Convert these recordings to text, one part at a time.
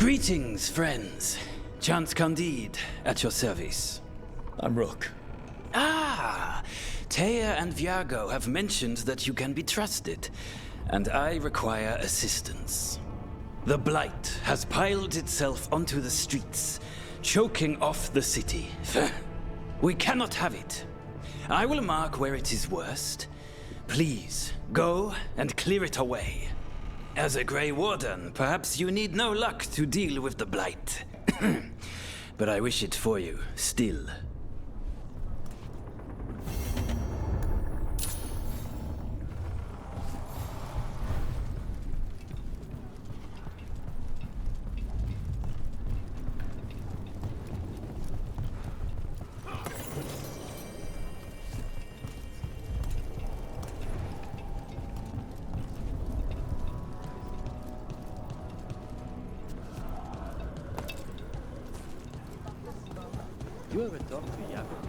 Greetings, friends. Chance Candide, at your service. I'm Rook. Ah, Taya and Viago have mentioned that you can be trusted, and I require assistance. The Blight has piled itself onto the streets, choking off the city. We cannot have it. I will mark where it is worst. Please, go and clear it away. As a Grey Warden, perhaps you need no luck to deal with the Blight. But I wish it for you, still. You ever talk to Yappers?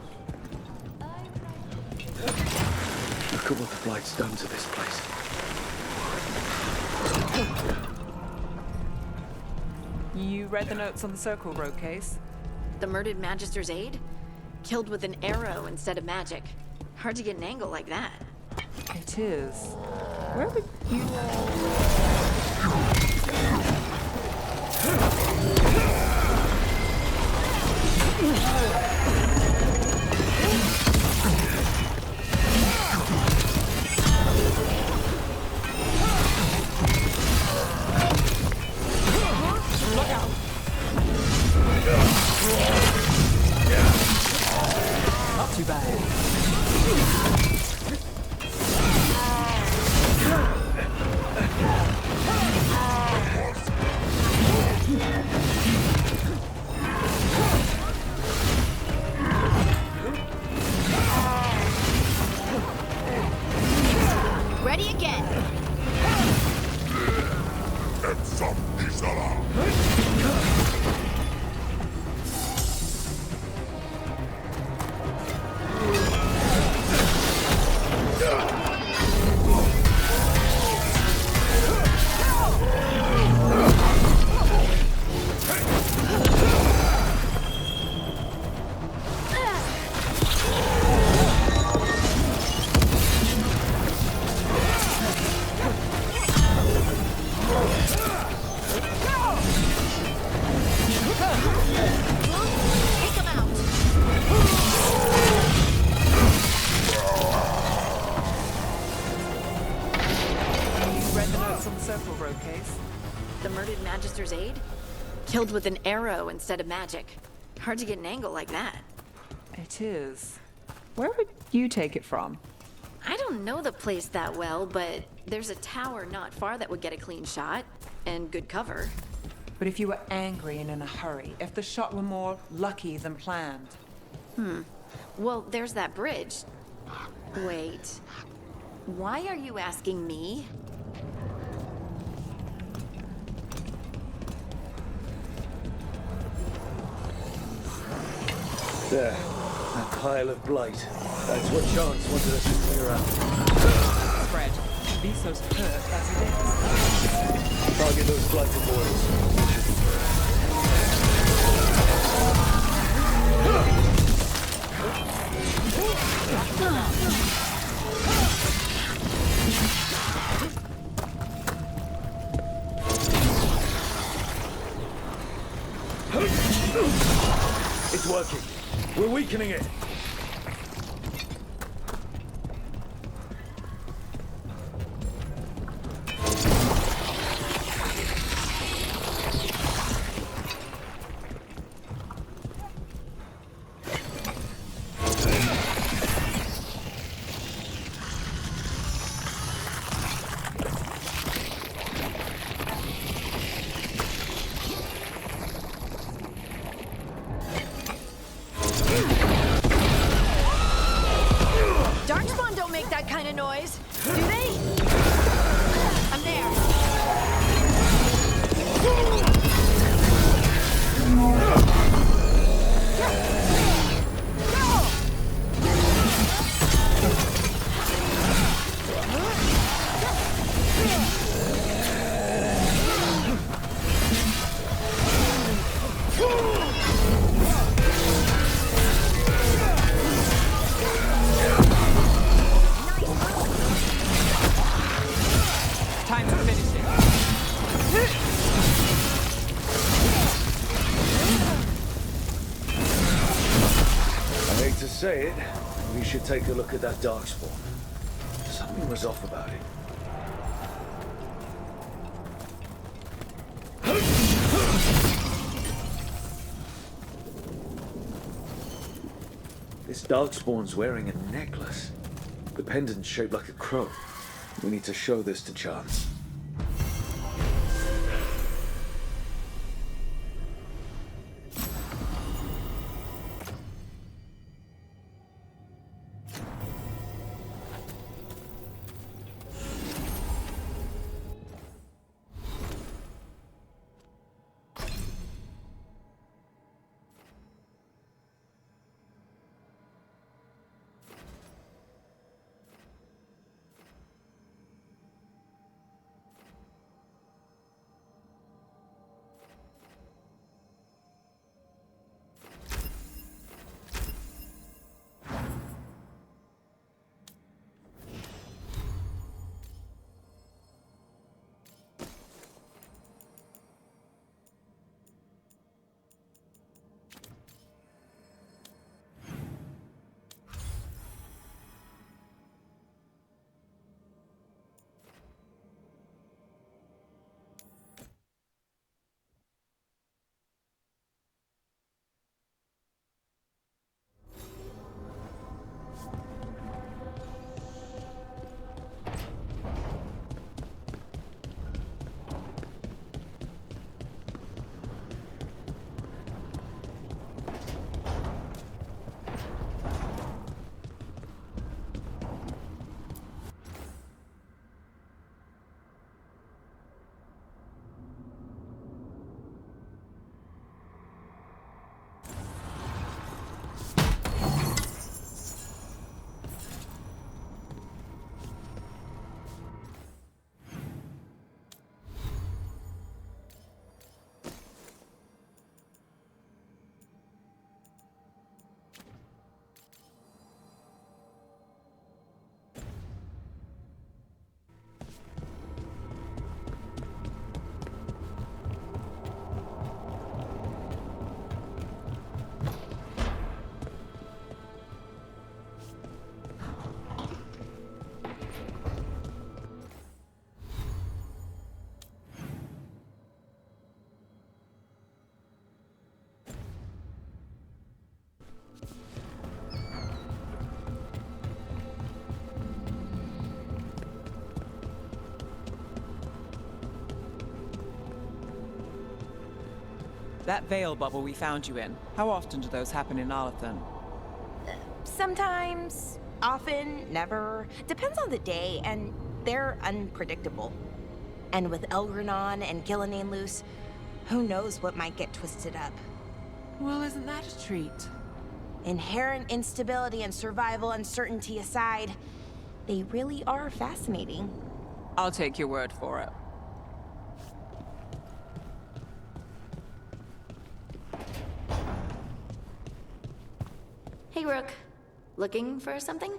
Look at what the Blight's done to this place. You read the notes on the Circle Road case? The murdered Magister's aide? Killed with an arrow instead of magic. Hard to get an angle like that. It is. Where would you... Look out! Not too bad. Ready again! Magister's aide? Killed with an arrow instead of magic. Hard to get an angle like that. It is. Where would you take it from? I don't know the place that well, but there's a tower not far that would get a clean shot. And good cover. But if you were angry and in a hurry, if the shot were more lucky than planned? Well, there's that bridge. Wait. Why are you asking me? There. That pile of blight. That's what Chance wanted us to clear out. Fred, Viso's hurt as it is. Target those blighted boys. It's working. We're weakening it. say it, we should take a look at that darkspawn. Something was off about it. This darkspawn's wearing a necklace. The pendant's shaped like a crow. We need to show this to Chance. That veil bubble we found you in, how often do those happen in Arlethan? Sometimes, often, never. Depends on the day, and they're unpredictable. And with Elgranon and Gillenane loose, who knows what might get twisted up. Well, isn't that a treat? Inherent instability and survival uncertainty aside, they really are fascinating. I'll take your word for it. Hey, Rook. Looking for something?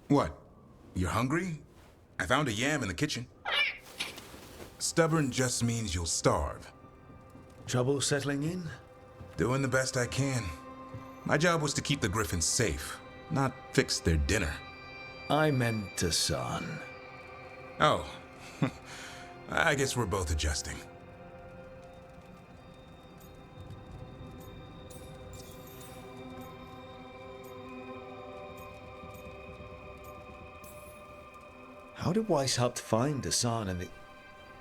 What? You're hungry? I found a yam in the kitchen. Stubborn just means you'll starve. Trouble settling in? Doing the best I can. My job was to keep the Griffins safe, not fix their dinner. I meant a son. Oh. I guess we're both adjusting. How did Weishaupt find Hassan and the...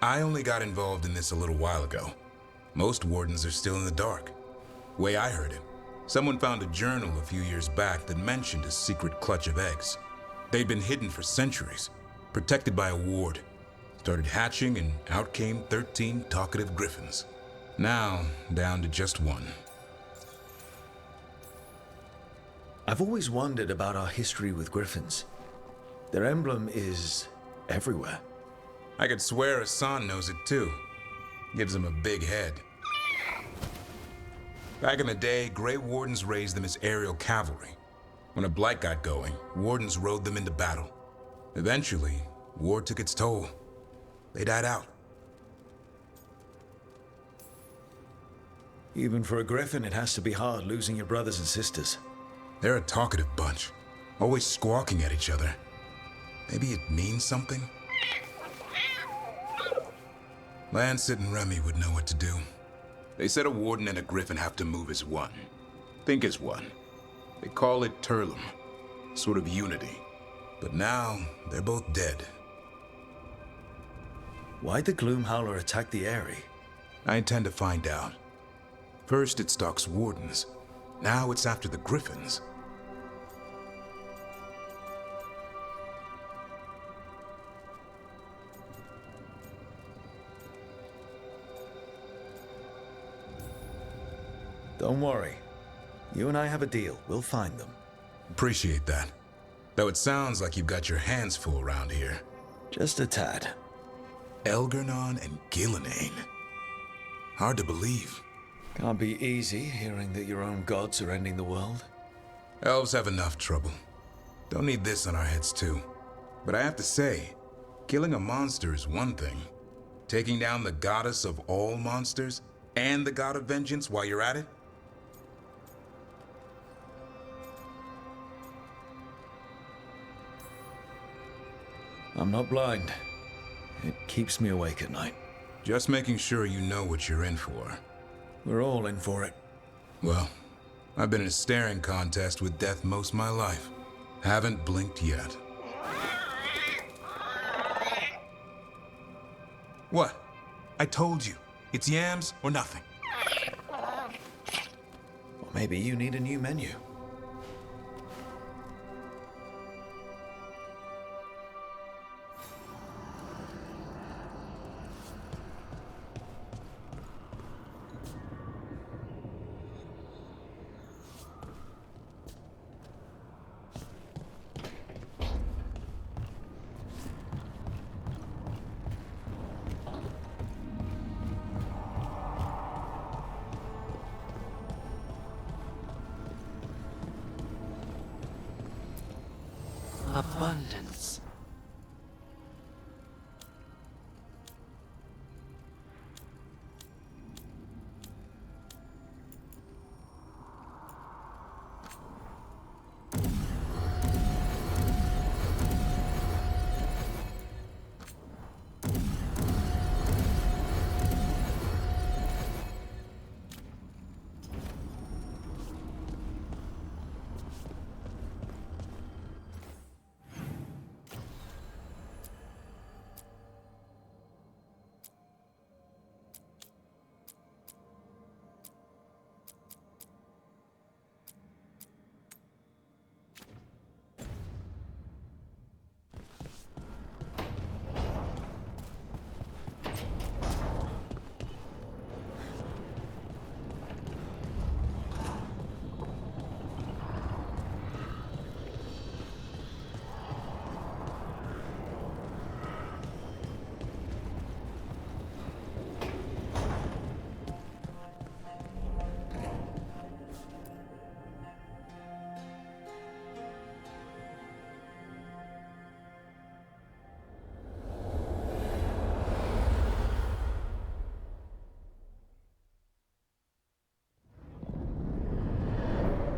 I only got involved in this a little while ago. Most wardens are still in the dark. Way I heard it, someone found a journal a few years back that mentioned a secret clutch of eggs. They'd been hidden for centuries, protected by a ward. Started hatching and out came 13 talkative griffins. Now, down to just one. I've always wondered about our history with griffins. Their emblem is everywhere. I could swear Hassan knows it too. Gives him a big head. Back in the day, Grey Wardens raised them as aerial cavalry. When a blight got going, Wardens rode them into battle. Eventually, war took its toll. They died out. Even for a griffin, it has to be hard losing your brothers and sisters. They're a talkative bunch, always squawking at each other. Maybe it means something? Lancet and Remy would know what to do. They said a warden and a griffin have to move as one. Think as one. They call it Turlum, sort of unity. But now, they're both dead. Why'd the Gloomhowler attack the Eyrie? I intend to find out. First it stalks wardens. Now it's after the griffins. Don't worry. You and I have a deal. We'll find them. Appreciate that. Though it sounds like you've got your hands full around here. Just a tad. Elgar'nan and Gillenane. Hard to believe. Can't be easy hearing that your own gods are ending the world. Elves have enough trouble. Don't need this on our heads too. But I have to say, killing a monster is one thing. Taking down the goddess of all monsters and the god of vengeance while you're at it? I'm not blind. It keeps me awake at night. Just making sure you know what you're in for. We're all in for it. Well, I've been in a staring contest with death most of my life. Haven't blinked yet. What? I told you. It's yams or nothing. Or maybe you need a new menu. Abundance.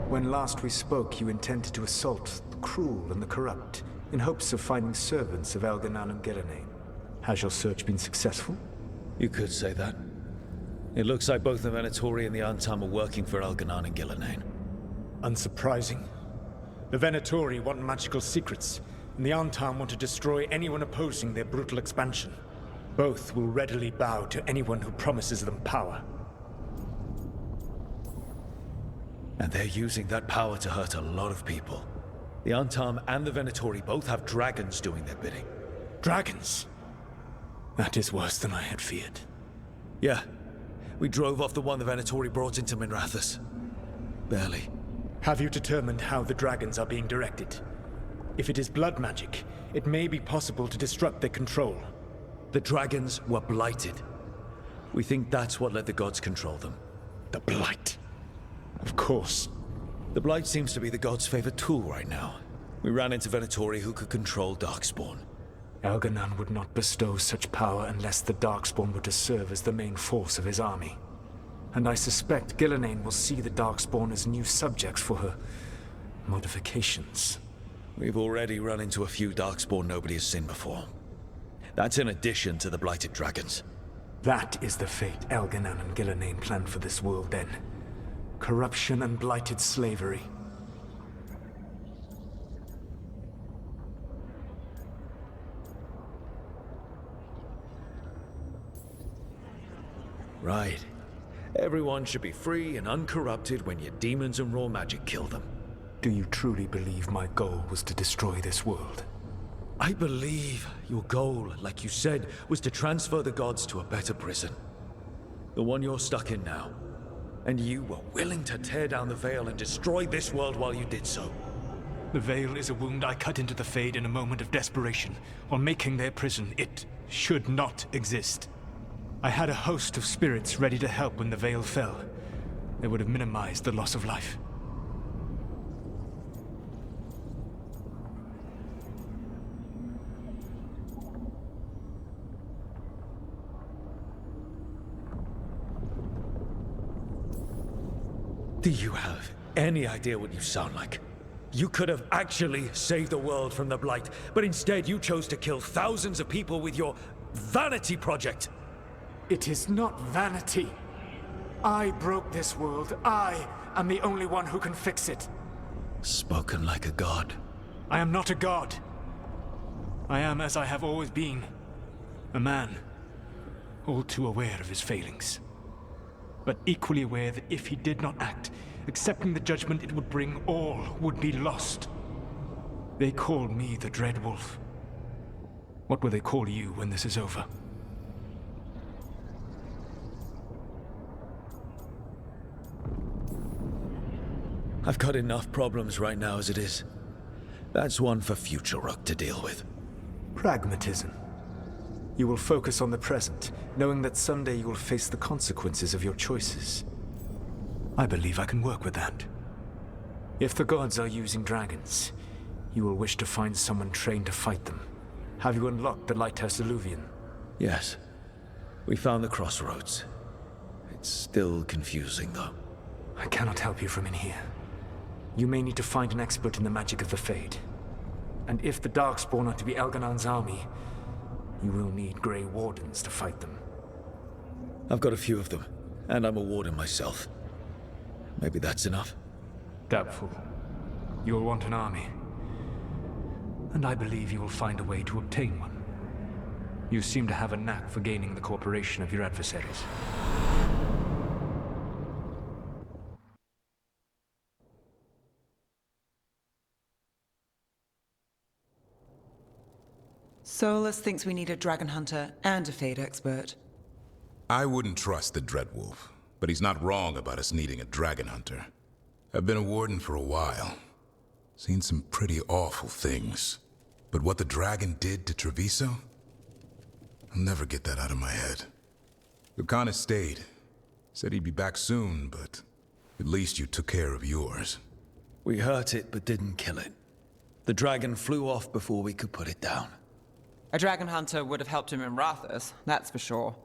When last we spoke, you intended to assault the cruel and the corrupt, in hopes of finding servants of Elgar'nan and Gillenane. Has your search been successful? You could say that. It looks like both the Venatori and the Antam are working for Elgar'nan and Gillenane. Unsurprising. The Venatori want magical secrets, and the Antam want to destroy anyone opposing their brutal expansion. Both will readily bow to anyone who promises them power. And they're using that power to hurt a lot of people. The Antam and the Venatori both have dragons doing their bidding. Dragons? That is worse than I had feared. Yeah. We drove off the one the Venatori brought into Minrathous. Barely. Have you determined how the dragons are being directed? If it is blood magic, it may be possible to disrupt their control. The dragons were blighted. We think that's what let the gods control them. The Blight. Of course. The Blight seems to be the gods' favorite tool right now. We ran into Venatori who could control Darkspawn. Elganon would not bestow such power unless the Darkspawn were to serve as the main force of his army. And I suspect Gillenane will see the Darkspawn as new subjects for her modifications. We've already run into a few Darkspawn nobody has seen before. That's in addition to the blighted dragons. That is the fate Elganon and Gillenane planned for this world then. Corruption and blighted slavery. Right. Everyone should be free and uncorrupted when your demons and raw magic kill them. Do you truly believe my goal was to destroy this world? I believe your goal, like you said, was to transfer the gods to a better prison. The one you're stuck in now. And you were willing to tear down the veil and destroy this world while you did so. The veil is a wound I cut into the Fade in a moment of desperation, while making their prison. It should not exist. I had a host of spirits ready to help when the veil fell. They would have minimized the loss of life. Do you have any idea what you sound like? You could have actually saved the world from the Blight, but instead you chose to kill thousands of people with your vanity project. It is not vanity. I broke this world. I am the only one who can fix it. Spoken like a god. I am not a god. I am as I have always been. A man. All too aware of his failings. But equally aware that if he did not act, accepting the judgment it would bring, all would be lost. They call me the Dread Wolf. What will they call you when this is over? I've got enough problems right now as it is. That's one for future Rook to deal with. Pragmatism. You will focus on the present, knowing that someday you will face the consequences of your choices. I believe I can work with that. If the gods are using dragons, you will wish to find someone trained to fight them. Have you unlocked the Lighthouse Illuvian? Yes. We found the crossroads. It's still confusing, though. I cannot help you from in here. You may need to find an expert in the magic of the Fade. And if the Darkspawn are to be Elganon's army, you will need Grey Wardens to fight them. I've got a few of them, and I'm a warden myself. Maybe that's enough? Doubtful. You will want an army. And I believe you will find a way to obtain one. You seem to have a knack for gaining the cooperation of your adversaries. Solus thinks we need a dragon hunter and a Fade expert. I wouldn't trust the Dreadwolf, but he's not wrong about us needing a dragon hunter. I've been a warden for a while. Seen some pretty awful things. But what the dragon did to Treviso? I'll never get that out of my head. Lucanus stayed. Said he'd be back soon, but at least you took care of yours. We hurt it, but didn't kill it. The dragon flew off before we could put it down. A dragon hunter would have helped him in Rathus, that's for sure.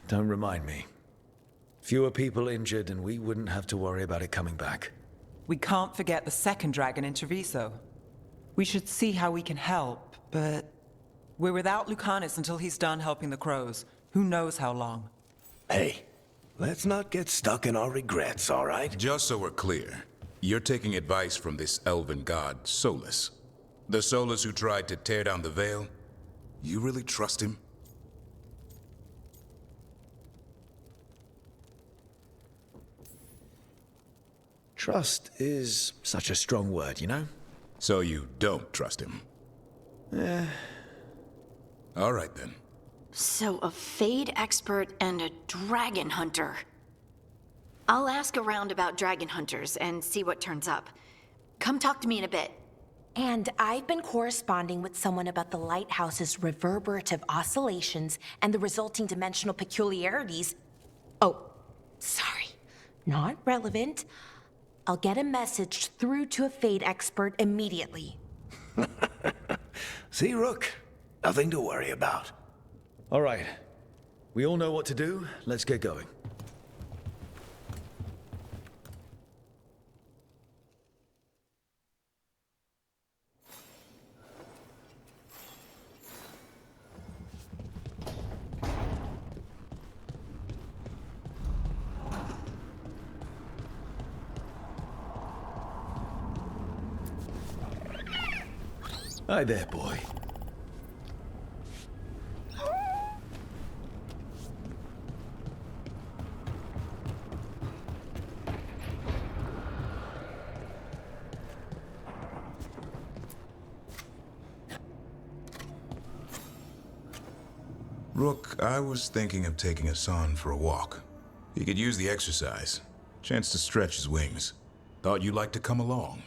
Don't remind me. Fewer people injured, and we wouldn't have to worry about it coming back. We can't forget the second dragon in Treviso. We should see how we can help, but we're without Lucanus until he's done helping the crows. Who knows how long? Hey, Let's not get stuck in our regrets, all right? Just so we're clear, you're taking advice from this elven god, Solus. The Solus who tried to tear down the veil? You really trust him? Trust is such a strong word, you know? So you don't trust him? All right then. So a Fade expert and a dragon hunter. I'll ask around about dragon hunters and see what turns up. Come talk to me in a bit. And I've been corresponding with someone about the lighthouse's reverberative oscillations and the resulting dimensional peculiarities. Oh, sorry. Not relevant. I'll get a message through to a Fade expert immediately. See, Rook? Nothing to worry about. All right. We all know what to do. Let's get going. Hi there, boy. Rook, I was thinking of taking Hassan for a walk. He could use the exercise. Chance to stretch his wings. Thought you'd like to come along.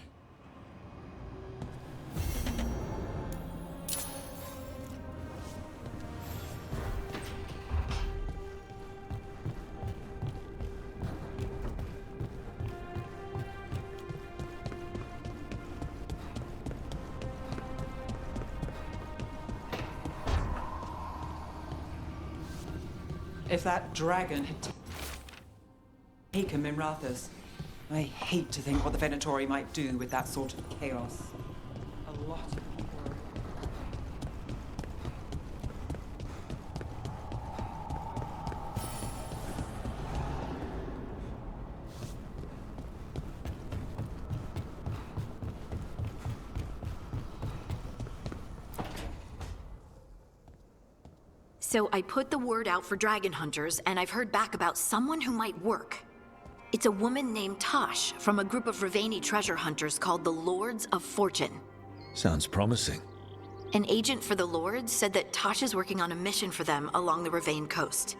If that dragon had taken Mimrathas, I hate to think what the Venatori might do with that sort of chaos. A lot of horror. So I put the word out for dragon hunters, and I've heard back about someone who might work. It's a woman named Tosh from a group of Ravani treasure hunters called the Lords of Fortune. Sounds promising. An agent for the Lords said that Tosh is working on a mission for them along the Ravane coast.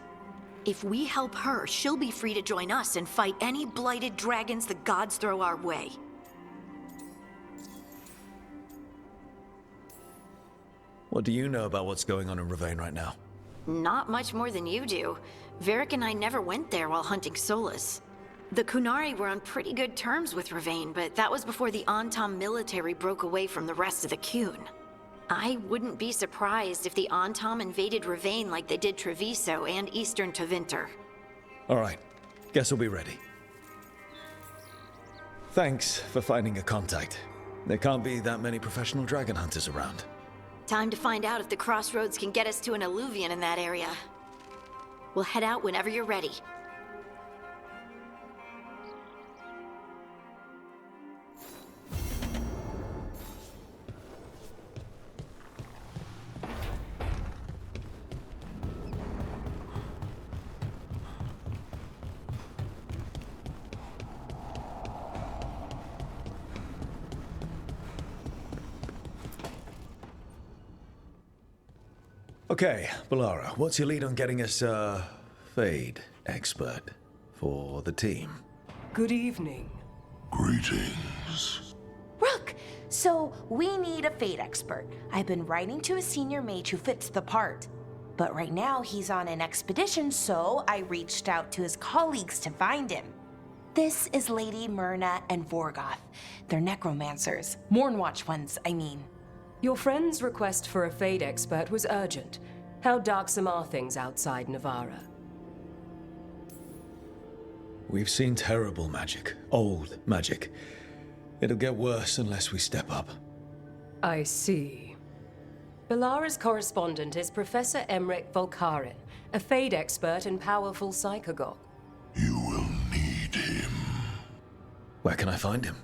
If we help her, she'll be free to join us and fight any blighted dragons the gods throw our way. What do you know about what's going on in Ravane right now? Not much more than you do. Varric and I never went there while hunting Solus. The Kunari were on pretty good terms with Ravane, but that was before the Antam military broke away from the rest of the Qun. I wouldn't be surprised if the Antam invaded Ravane like they did Treviso and Eastern Tevinter. All right. Guess we'll be ready. Thanks for finding a contact. There can't be that many professional dragon hunters around. Time to find out if the crossroads can get us to an alluvion in that area. We'll head out whenever you're ready. Okay, Balara, what's your lead on getting us a Fade expert for the team? Good evening. Greetings. Rook! So, we need a Fade expert. I've been writing to a senior mage who fits the part. But right now, he's on an expedition, so I reached out to his colleagues to find him. This is Lady Myrna and Vorgoth. They're necromancers. Mournwatch ones, I mean. Your friend's request for a Fade expert was urgent. How darksome are things outside Navarra? We've seen terrible magic. Old magic. It'll get worse unless we step up. I see. Balara's correspondent is Professor Emmerich Volkarin, a Fade expert and powerful psychagogue. Where can I find him?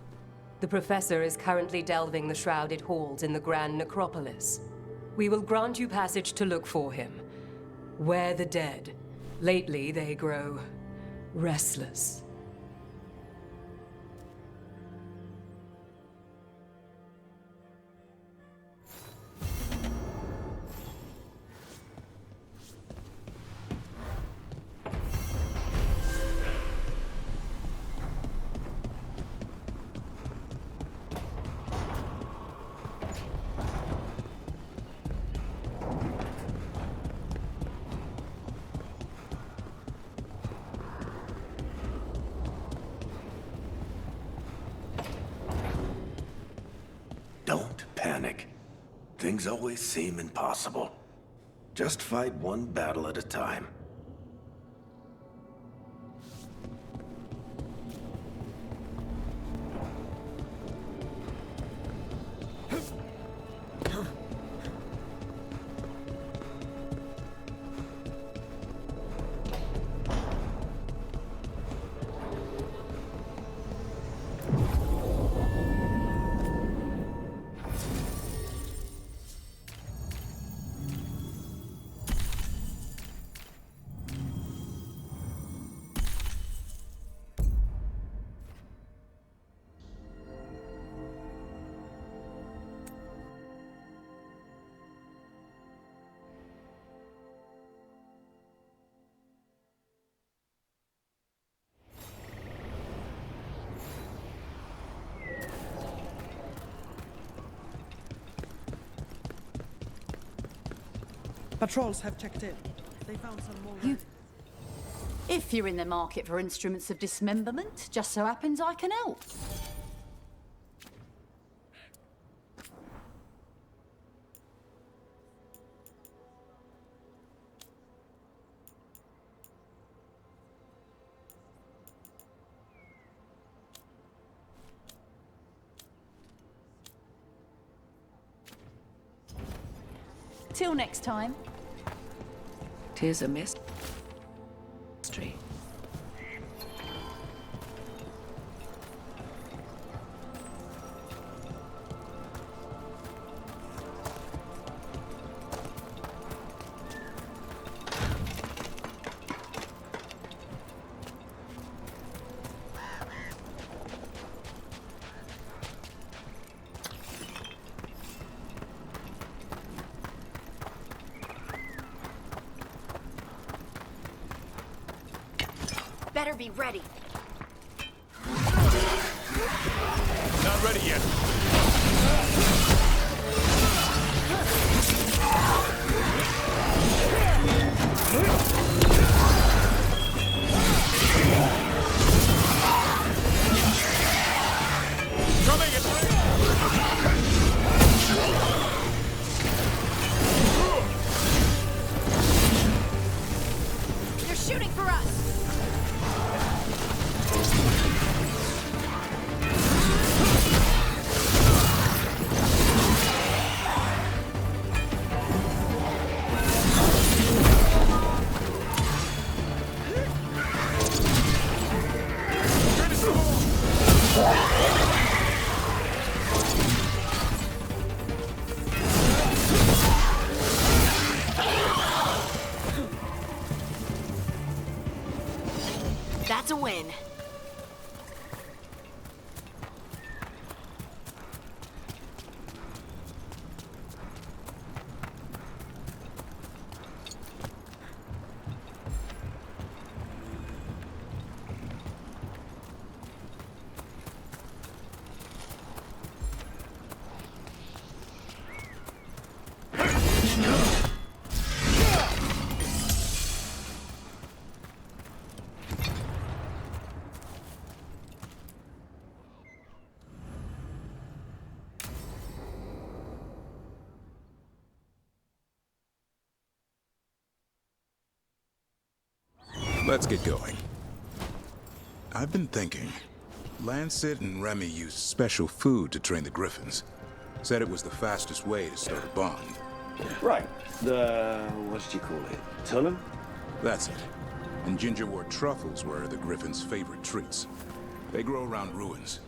The Professor is currently delving the shrouded halls in the Grand Necropolis. We will grant you passage to look for him. Where the dead. Lately, they grow restless. Don't panic. Things always seem impossible. Just fight one battle at a time. Patrols have checked in. They found some more. If you're in the market for instruments of dismemberment, just so happens I can help. Till next time. 'Tis a mystery. Better be ready. Not ready yet. They're shooting for us. That's a win. Let's get going. I've been thinking. Lancet and Remy used special food to train the griffins. Said it was the fastest way to start a bond. Right. What did you call it? Tullum? That's it. And gingerwort truffles were the griffins' favorite treats. They grow around ruins.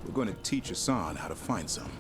We're going to teach Hassan how to find some.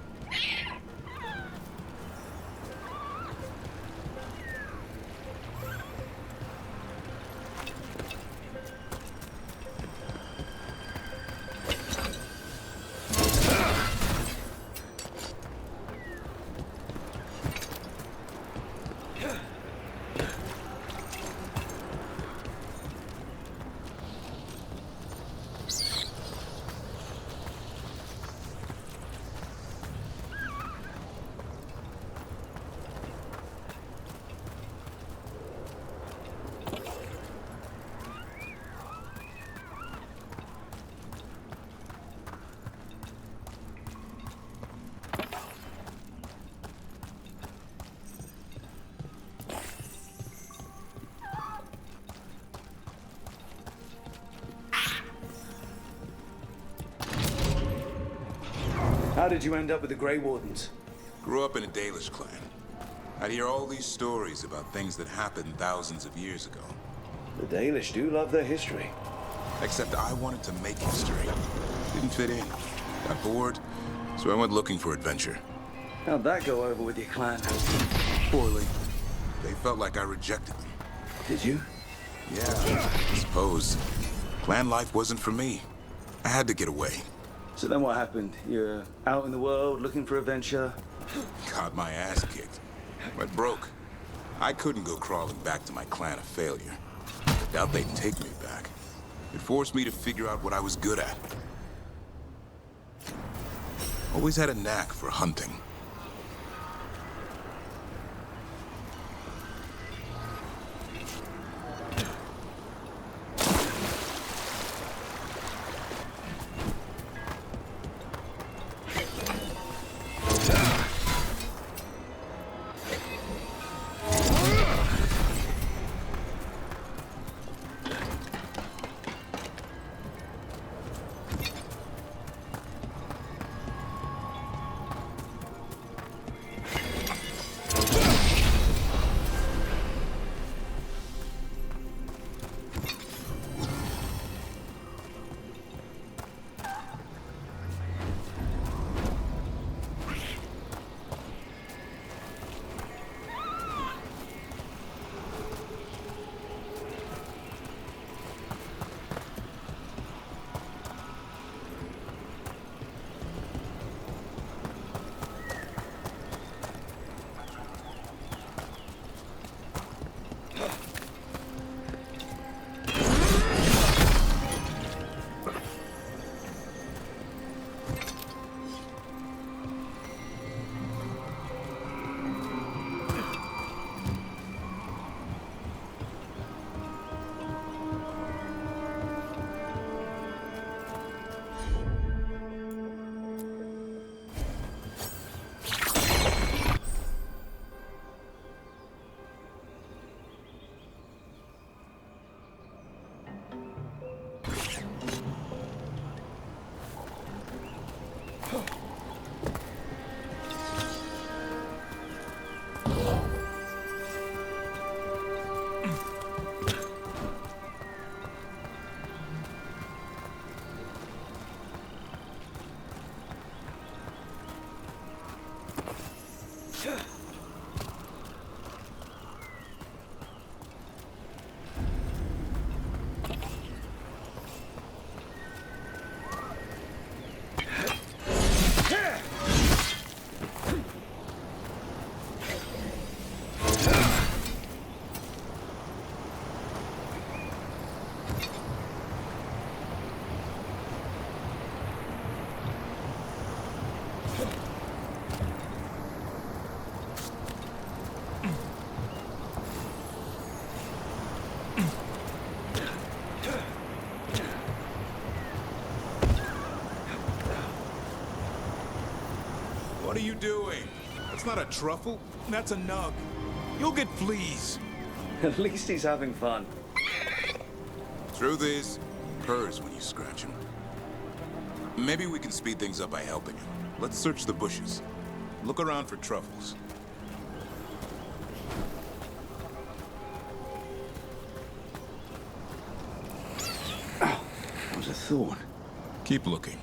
How did you end up with the Grey Wardens? Grew up in a Dalish clan. I'd hear all these stories about things that happened thousands of years ago. The Dalish do love their history. Except I wanted to make history. Didn't fit in. Got bored, so I went looking for adventure. How'd that go over with your clan? Poorly. They felt like I rejected them. Did you? Yeah, I suppose. Clan life wasn't for me. I had to get away. So then what happened? You're out in the world looking for adventure? Got my ass kicked. Went broke. I couldn't go crawling back to my clan of failure. Doubt they'd take me back. It forced me to figure out what I was good at. Always had a knack for hunting. What are you doing? That's not a truffle. That's a nug. You'll get fleas. At least he's having fun. Truth is, purrs when you scratch him. Maybe we can speed things up by helping him. Let's search the bushes. Look around for truffles. Oh, that was a thorn. Keep looking.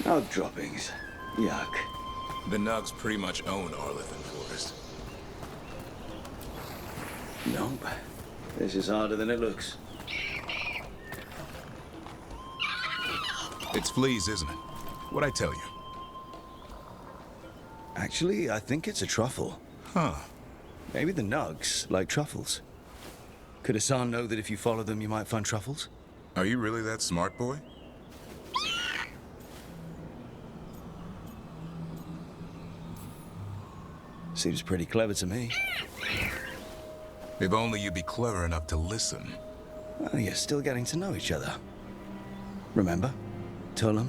Nug droppings. Yuck. The Nugs pretty much own Arlithan Forest. Nope. This is harder than it looks. It's fleas, isn't it? What'd I tell you? Actually, I think it's a truffle. Huh. Maybe the Nugs like truffles. Could Hassan know that if you follow them, you might find truffles? Are you really that smart, boy? Seems pretty clever to me. If only you'd be clever enough to listen. Well, you're still getting to know each other. Remember? Tolam?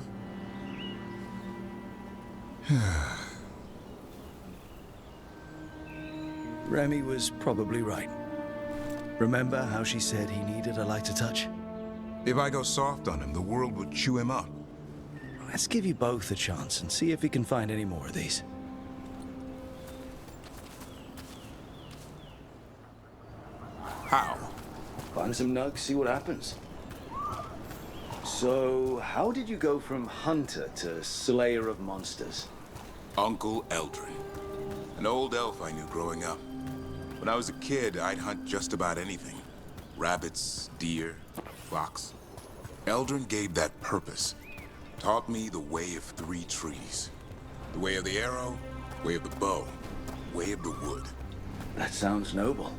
Remy was probably right. Remember how she said he needed a lighter touch? If I go soft on him, the world would chew him up. Let's give you both a chance and see if we can find any more of these. How? Find some nugs, see what happens. So, how did you go from hunter to slayer of monsters? Uncle Eldrin. An old elf I knew growing up. When I was a kid, I'd hunt just about anything. Rabbits, deer, fox. Eldrin gave that purpose. Taught me the way of 3 trees. The way of the arrow, way of the bow, way of the wood. That sounds noble.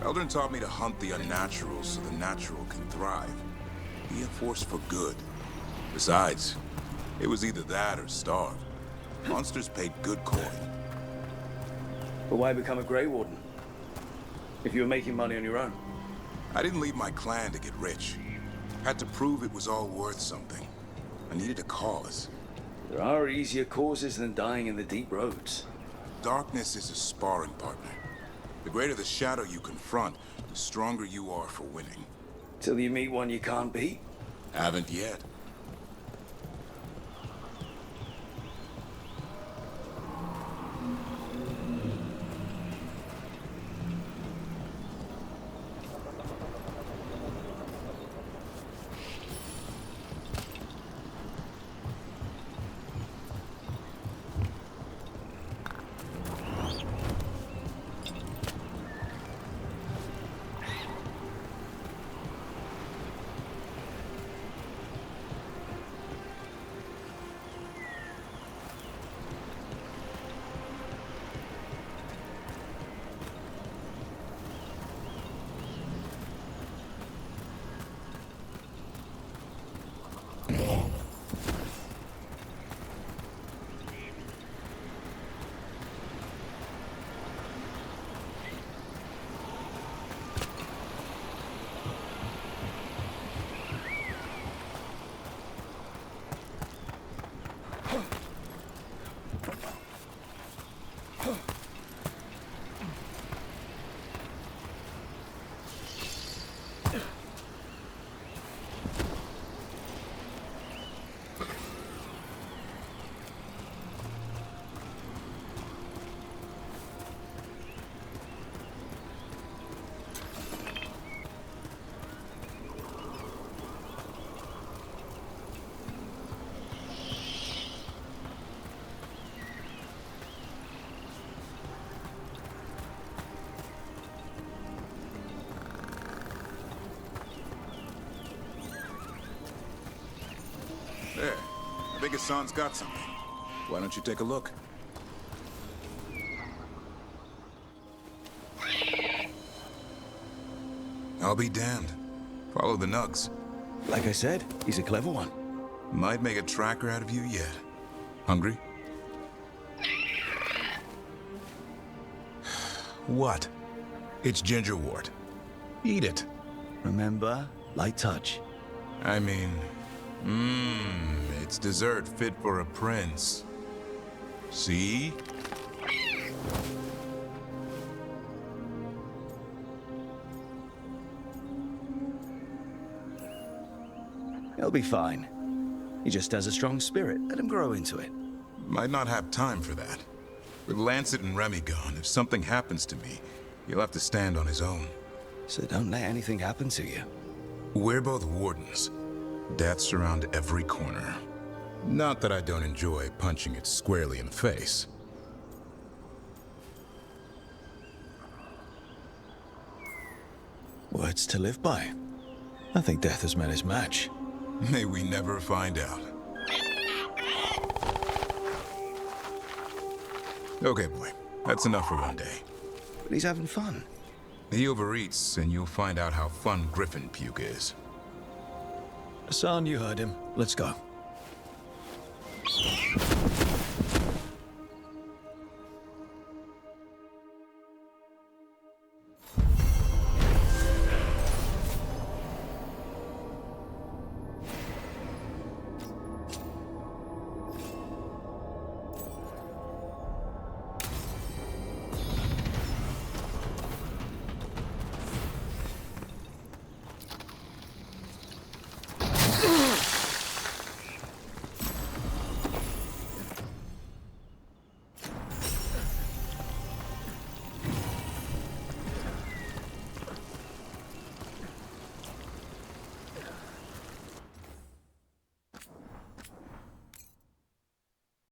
Eldrin taught me to hunt the unnatural so the natural can thrive. Be a force for good. Besides, it was either that or starve. Monsters paid good coin. But why become a Grey Warden? If you were making money on your own? I didn't leave my clan to get rich. Had to prove it was all worth something. I needed a cause. There are easier causes than dying in the deep roads. Darkness is a sparring partner. The greater the shadow you confront, the stronger you are for winning. Till you meet one you can't beat? Haven't yet. There. I think Hassan's got something. Why don't you take a look? I'll be damned. Follow the nugs. Like I said, he's a clever one. Might make a tracker out of you yet. Hungry? What? It's gingerwort. Eat it. Remember, light touch. I mean, it's dessert fit for a prince. See? He'll be fine. He just has a strong spirit. Let him grow into it. Might not have time for that. With Lancet and Remy gone, if something happens to me, he'll have to stand on his own. So don't let anything happen to you. We're both wardens. Death's around every corner. Not that I don't enjoy punching it squarely in the face. Words to live by. I think death has met his match. May we never find out. Okay, boy. That's enough for one day. But he's having fun. He overeats, and you'll find out how fun griffin puke is. Hassan, you heard him. Let's go.